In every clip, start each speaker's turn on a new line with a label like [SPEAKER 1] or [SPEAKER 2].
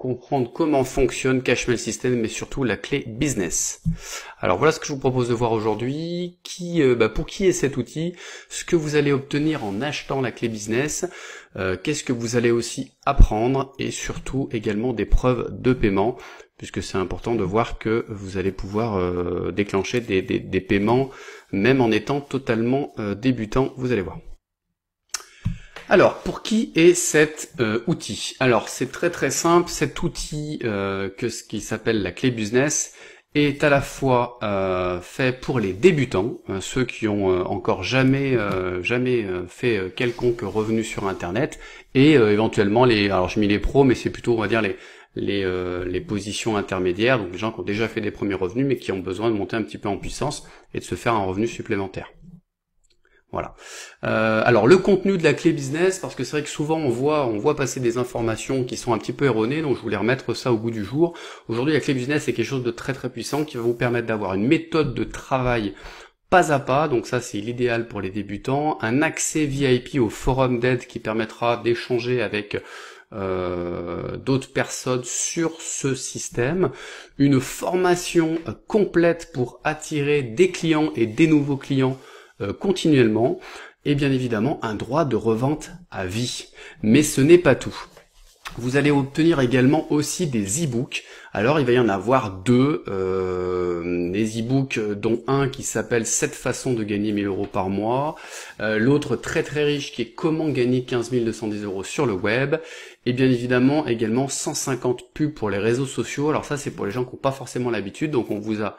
[SPEAKER 1] comprendre comment fonctionne Cashmail System, mais surtout la clé business. Alors voilà ce que je vous propose de voir aujourd'hui. Pour qui est cet outil, ce que vous allez obtenir en achetant la clé business, qu'est-ce que vous allez aussi apprendre, et surtout également des preuves de paiement, puisque c'est important de voir que vous allez pouvoir déclencher des paiements même en étant totalement débutant, vous allez voir. Alors, pour qui est cet outil? Alors, c'est très simple. Cet outil, ce qui s'appelle la clé business, est à la fois fait pour les débutants, ceux qui ont encore jamais fait quelconque revenu sur Internet, et éventuellement alors je mets les pros, mais c'est plutôt, on va dire, les positions intermédiaires, donc les gens qui ont déjà fait des premiers revenus, mais qui ont besoin de monter un petit peu en puissance et de se faire un revenu supplémentaire. Voilà. Alors le contenu de la clé business, parce que c'est vrai que souvent on voit passer des informations qui sont un petit peu erronées, donc je voulais remettre ça au goût du jour. Aujourd'hui, la clé business c'est quelque chose de très puissant qui va vous permettre d'avoir une méthode de travail pas à pas, donc ça c'est l'idéal pour les débutants, un accès VIP au forum d'aide qui permettra d'échanger avec d'autres personnes sur ce système, une formation complète pour attirer des clients et des nouveaux clients continuellement, et bien évidemment un droit de revente à vie. Mais ce n'est pas tout. Vous allez obtenir également aussi des e-books. Alors il va y en avoir deux, des e-books dont un qui s'appelle 7 façons de gagner 1000 € par mois, l'autre très riche qui est comment gagner 15 210 € sur le web, et bien évidemment également 150 pubs pour les réseaux sociaux. Alors ça c'est pour les gens qui n'ont pas forcément l'habitude, donc on vous a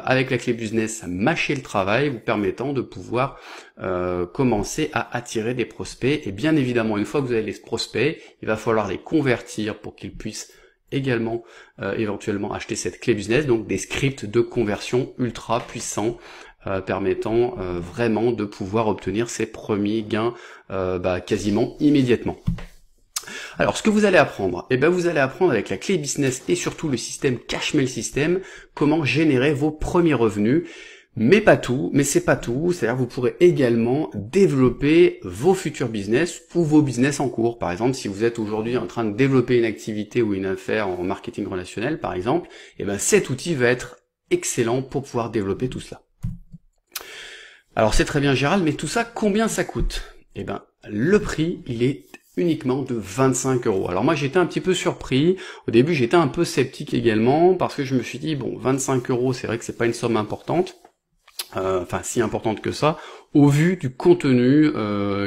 [SPEAKER 1] avec la clé business mâcher le travail, vous permettant de pouvoir commencer à attirer des prospects. Et bien évidemment, une fois que vous avez les prospects, il va falloir les convertir pour qu'ils puissent également éventuellement acheter cette clé business, donc des scripts de conversion ultra puissants permettant vraiment de pouvoir obtenir ces premiers gains quasiment immédiatement. Alors, ce que vous allez apprendre, vous allez apprendre avec la clé business et surtout le système Cashmail System, comment générer vos premiers revenus. Mais c'est pas tout, c'est-à-dire vous pourrez également développer vos futurs business ou vos business en cours. Par exemple, si vous êtes aujourd'hui en train de développer une activité ou une affaire en marketing relationnel, par exemple, cet outil va être excellent pour pouvoir développer tout cela. Alors, c'est très bien Gérald, mais tout ça, combien ça coûte? Le prix, il est uniquement de 25 €. Alors moi j'étais un petit peu surpris, au début j'étais un peu sceptique également, parce que je me suis dit, bon 25 €, c'est vrai que c'est pas une somme importante, si importante que ça, au vu du contenu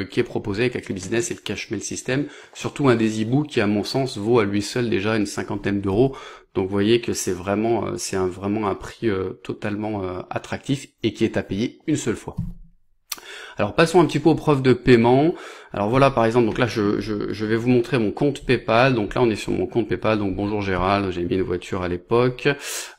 [SPEAKER 1] qui est proposé avec la clé business et le Cashmail System, surtout un des e-books qui à mon sens vaut à lui seul déjà une cinquantaine d'euros, donc vous voyez que c'est vraiment un prix totalement attractif et qui est à payer une seule fois. Alors passons un petit peu aux preuves de paiement. Alors voilà par exemple, donc là je vais vous montrer mon compte PayPal. Donc là on est sur mon compte PayPal, donc bonjour Gérald, j'ai mis une voiture à l'époque.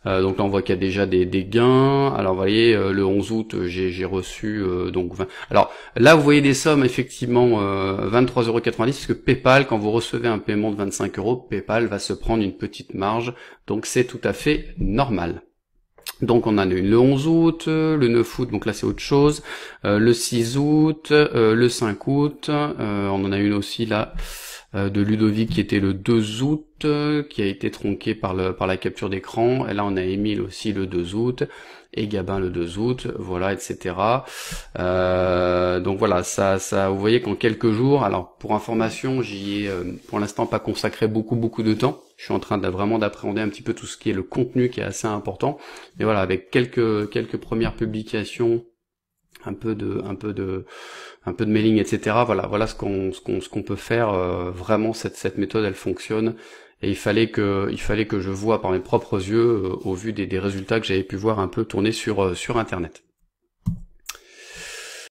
[SPEAKER 1] Donc là on voit qu'il y a déjà des gains. Alors vous voyez le 11 août j'ai reçu donc 20. Alors là vous voyez des sommes effectivement 23,90 €, parce que PayPal, quand vous recevez un paiement de 25 €, PayPal va se prendre une petite marge. Donc c'est tout à fait normal. Donc on a le 11 août, le 9 août, donc là c'est autre chose, le 6 août, le 5 août, on en a une aussi là de Ludovic qui était le 2 août, qui a été tronqué par la capture d'écran, et là on a Émile aussi le 2 août, et Gabin le 2 août, voilà, etc. Donc voilà, ça, vous voyez qu'en quelques jours, alors pour information, j'y ai pour l'instant pas consacré beaucoup de temps. Je suis en train vraiment d'appréhender un petit peu tout ce qui est le contenu qui est assez important. Mais voilà, avec quelques premières publications, un peu de mailing, etc. Voilà ce qu'on peut faire. Vraiment cette méthode elle fonctionne. Et il fallait que je voie par mes propres yeux au vu des résultats que j'avais pu voir un peu tourner sur internet.